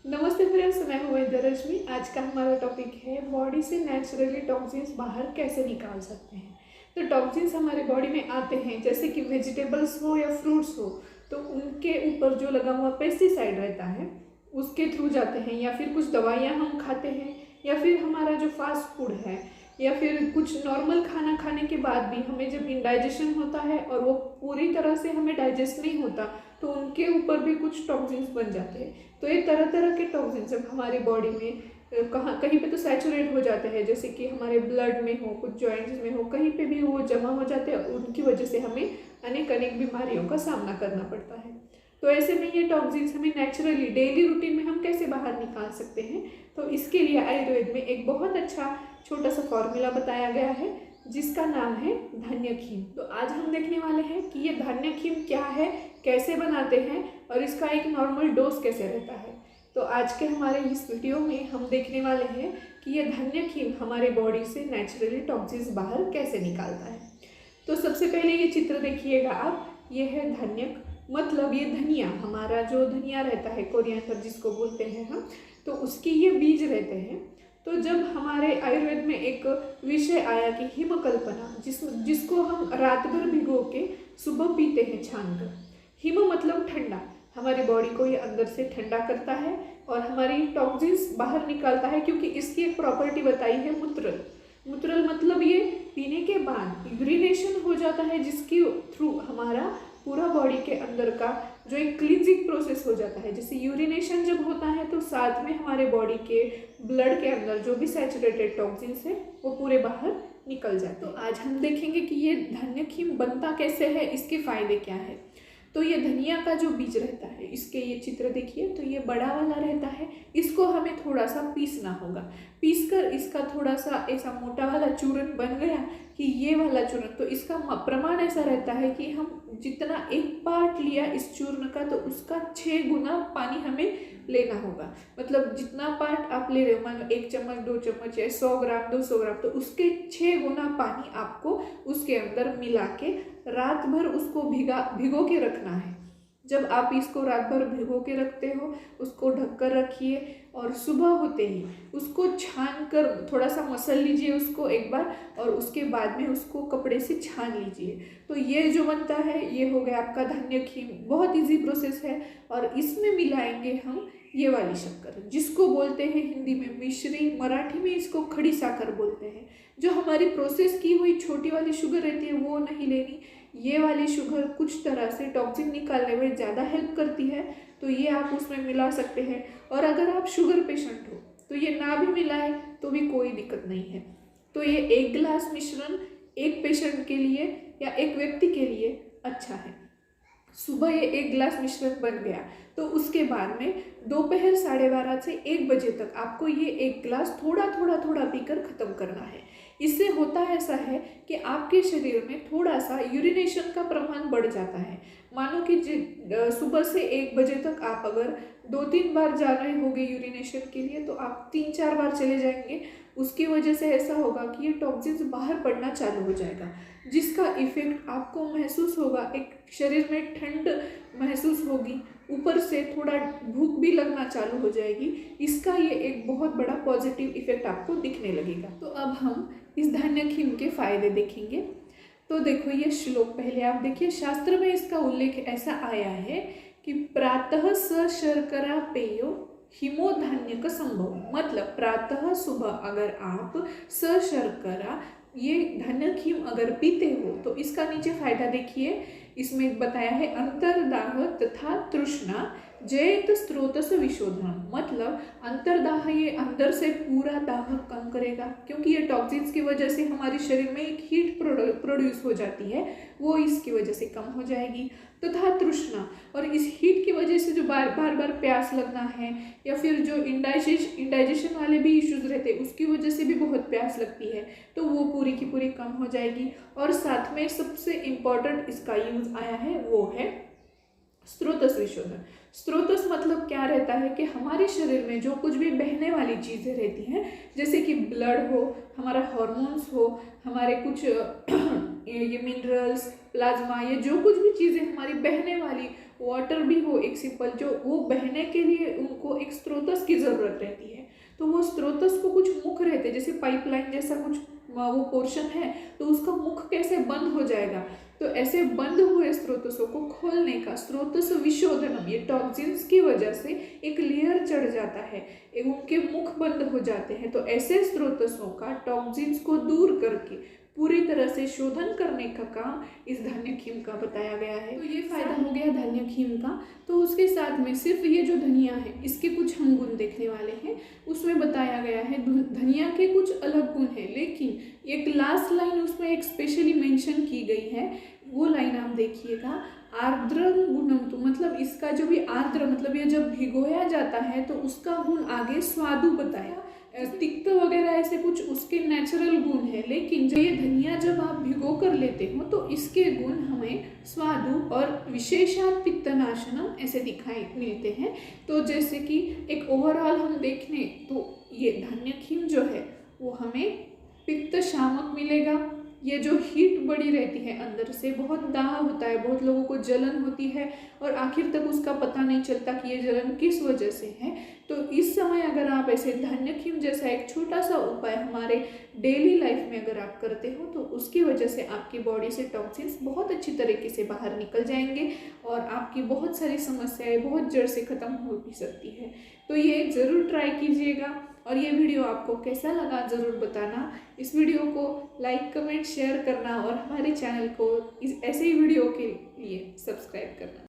नमस्ते फ्रेंड्स, मैं हूँ वैद्य रश्मि। आज का हमारा टॉपिक है बॉडी से नेचुरली टॉक्सिन्स बाहर कैसे निकाल सकते हैं। तो टॉक्सिन्स हमारे बॉडी में आते हैं, जैसे कि वेजिटेबल्स हो या फ्रूट्स हो, तो उनके ऊपर जो लगा हुआ पेस्टिसाइड रहता है उसके थ्रू जाते हैं, या फिर कुछ दवाइयाँ हम खाते हैं, या फिर हमारा जो फास्ट फूड है, या फिर कुछ नॉर्मल खाना खाने के बाद भी हमें जब इंडाइजेशन होता है और वो पूरी तरह से हमें डाइजेस्ट नहीं होता, तो उनके ऊपर भी कुछ टॉक्सिन्स बन जाते हैं। तो ये तरह तरह के टॉक्सिन्स जब हमारी बॉडी में कहीं पे तो सैचुरेट हो जाते हैं, जैसे कि हमारे ब्लड में हो, कुछ जॉइंट्स में हो, कहीं पे भी वो जमा हो जाते हैं, उनकी वजह से हमें अनेक अनेक बीमारियों का सामना करना पड़ता है। तो ऐसे में ये टॉक्सिन्स हमें नेचुरली डेली रूटीन में हम कैसे बाहर निकाल सकते हैं, तो इसके लिए आयुर्वेद में एक बहुत अच्छा छोटा सा फॉर्मूला बताया गया है, जिसका नाम है धन्यखीम। तो आज हम देखने वाले हैं कि ये धन्यखीम क्या है, कैसे बनाते हैं और इसका एक नॉर्मल डोज कैसे रहता है। तो आज के हमारे इस वीडियो में हम देखने वाले हैं कि ये धन्यखीम हमारे बॉडी से नेचुरली टॉक्सिन्स बाहर कैसे निकालता है। तो सबसे पहले ये चित्र देखिएगा आप, ये है धन्यक, मतलब ये धनिया, हमारा जो धनिया रहता है, कोरिएंडर जिसको बोलते हैं हम, तो उसकी ये बीज रहते हैं। तो जब हमारे आयुर्वेद में एक विषय आया कि हिमकल्पना, जिसको हम रात भर भिगो के सुबह पीते हैं छान कर। हिम मतलब ठंडा, हमारी बॉडी को ये अंदर से ठंडा करता है और हमारी टॉक्सिन्स बाहर निकालता है, क्योंकि इसकी एक प्रॉपर्टी बताई है मूत्रल। मूत्रल मतलब ये पीने के बाद यूरिनेशन हो जाता है, जिसके थ्रू हमारा पूरा बॉडी के अंदर का जो एक क्लींजिंग प्रोसेस हो जाता है। जैसे यूरिनेशन जब होता है तो साथ में हमारे बॉडी के ब्लड के अंदर जो भी सैचुरेटेड टॉक्सिन्स है वो पूरे बाहर निकल जाए। तो आज हम देखेंगे कि ये धन्यखीम बनता कैसे है, इसके फायदे क्या है। तो ये धनिया का जो बीज रहता है, इसके ये चित्र देखिए, तो ये बड़ा वाला रहता है, इसको हमें थोड़ा सा पीसना होगा। पीसकर इसका थोड़ा सा ऐसा मोटा वाला चूर्ण बन गया कि ये वाला चूर्ण, तो इसका प्रमाण ऐसा रहता है कि हम जितना एक पार्ट लिया इस चूर्ण का, तो उसका 6 गुना पानी हमें लेना होगा। मतलब जितना पार्ट आप ले रहे हो, मान लो 1 चम्मच 2 चम्मच या 100 ग्राम 200 ग्राम, तो उसके 6 गुना पानी आपको उसके अंदर मिला के रात भर उसको भिगो के रखना है। जब आप इसको रात भर भिगो के रखते हो, उसको ढककर रखिए और सुबह होते ही उसको छान कर थोड़ा सा मसल लीजिए उसको एक बार, और उसके बाद में उसको कपड़े से छान लीजिए। तो ये जो बनता है ये हो गया आपका धन्यखीम। बहुत इजी प्रोसेस है, और इसमें मिलाएंगे हम ये वाली शक्कर, जिसको बोलते हैं हिंदी में मिश्री, मराठी में इसको खड़ी साकर बोलते हैं। जो हमारी प्रोसेस की हुई छोटी वाली शुगर रहती है वो नहीं लेनी, ये वाली शुगर कुछ तरह से टॉक्सिन निकालने में ज़्यादा हेल्प करती है, तो ये आप उसमें मिला सकते हैं। और अगर आप शुगर पेशेंट हो तो ये ना भी मिलाए तो भी कोई दिक्कत नहीं है। तो ये 1 गिलास मिश्रण एक पेशेंट के लिए या एक व्यक्ति के लिए अच्छा है। सुबह ये 1 गिलास मिश्रण बन गया, तो उसके बाद में दोपहर 12:30 से 1 बजे तक आपको ये 1 गिलास थोड़ा थोड़ा थोड़ा पीकर ख़त्म करना है। इससे होता ऐसा है कि आपके शरीर में थोड़ा सा यूरिनेशन का प्रमाण बढ़ जाता है। मानो कि सुबह से 1 बजे तक आप अगर 2-3 बार जा रहे होंगे यूरिनेशन के लिए, तो आप 3-4 बार चले जाएंगे। उसकी वजह से ऐसा होगा कि ये टॉक्सिन्स बाहर पड़ना चालू हो जाएगा, जिसका इफेक्ट आपको महसूस होगा। एक शरीर में ठंड महसूस होगी, ऊपर से थोड़ा भूख भी लगना चालू हो जाएगी। इसका ये एक बहुत बड़ा पॉजिटिव इफेक्ट आपको दिखने लगेगा। तो अब हम इस धन्यखीम के फायदे देखेंगे। तो देखो ये श्लोक पहले आप देखिए, शास्त्र में इसका उल्लेख ऐसा आया है कि प्रातः स शर्करा पेयो हिमो धान्य का संभव, मतलब प्रातः सुबह अगर आप स शर्करा ये धन्यखीम अगर पीते हो तो इसका नीचे फायदा देखिए, इसमें बताया है अंतर्दाह तथा तृष्णा जयत स्रोतस विशोधन, मतलब अंतर्दाह ये अंदर से पूरा दाह कम करेगा, क्योंकि ये टॉक्सिन्स की वजह से हमारे शरीर में एक हीट प्रोड्यूस हो जाती है, वो इसकी वजह से कम हो जाएगी। तथा तृष्णा, और इस हीट की वजह से जो बार बार प्यास लगना है, या फिर जो इंडाइजेशन वाले भी इश्यूज रहते हैं उसकी वजह से भी बहुत प्यास लगती है, तो वो पूरी की पूरी कम हो जाएगी। और साथ में सबसे इम्पॉर्टेंट इसका यूज आया है वो है स्रोतस विशोधन। स्रोतस मतलब क्या रहता है कि हमारे शरीर में जो कुछ भी बहने वाली चीज़ें रहती हैं, जैसे कि ब्लड हो, हमारा हार्मोन्स हो, हमारे कुछ ये मिनरल्स, प्लाज्मा, ये जो कुछ भी चीज़ें हमारी बहने वाली, वाटर भी हो एक सिंपल, जो वो बहने के लिए उनको एक स्रोतस की ज़रूरत रहती है। तो वो स्रोतस को कुछ मुख रहते हैं, जैसे पाइपलाइन जैसा कुछ वो पोर्शन है, तो उसका मुख कैसे बंद हो जाएगा, तो ऐसे बंद हुए स्रोतसों को खोलने का स्रोतस विशोधनम, ये टॉक्सिन्स की वजह से एक लेयर चढ़ जाता है, उनके मुख बंद हो जाते हैं। तो ऐसे स्रोतसों का टॉक्सिन्स को दूर करके पूरी तरह से शोधन करने का काम इस धन्यखीम का बताया गया है। तो ये फायदा हो गया धन्यखीम का। तो उसके साथ में सिर्फ ये जो धनिया है इसके कुछ हम गुण देखने वाले हैं। उसमें बताया गया है धनिया के कुछ अलग गुण हैं, लेकिन एक लास्ट लाइन उसमें एक स्पेशली मेंशन की गई है, वो लाइन आप देखिएगा। आर्द्र गुणम, तो मतलब इसका जो भी आर्द्र मतलब ये जब भिगोया जाता है तो उसका गुण आगे स्वादु बताया, तिक्त वगैरह ऐसे कुछ उसके नेचुरल गुण है। लेकिन जो ये धनिया जब आप भिगो कर लेते हो तो इसके गुण हमें स्वादु और विशेषात पित्तनाशनम ऐसे दिखाई मिलते हैं। तो जैसे कि एक ओवरऑल हम देखें तो ये धन्यखीम जो है वो हमें पित्त शामक मिलेगा। ये जो हीट बड़ी रहती है अंदर से, बहुत दाह होता है, बहुत लोगों को जलन होती है और आखिर तक उसका पता नहीं चलता कि ये जलन किस वजह से है। तो इस समय अगर आप ऐसे धन्यखीम जैसा एक छोटा सा उपाय हमारे डेली लाइफ में अगर आप करते हो तो उसकी वजह से आपकी बॉडी से टॉक्सिन्स बहुत अच्छी तरीके से बाहर निकल जाएंगे और आपकी बहुत सारी समस्याएं बहुत जड़ से ख़त्म हो भी सकती है। तो ये ज़रूर ट्राई कीजिएगा और ये वीडियो आपको कैसा लगा ज़रूर बताना। इस वीडियो को लाइक, कमेंट, शेयर करना और हमारे चैनल को ऐसे ही वीडियो के लिए सब्सक्राइब करना।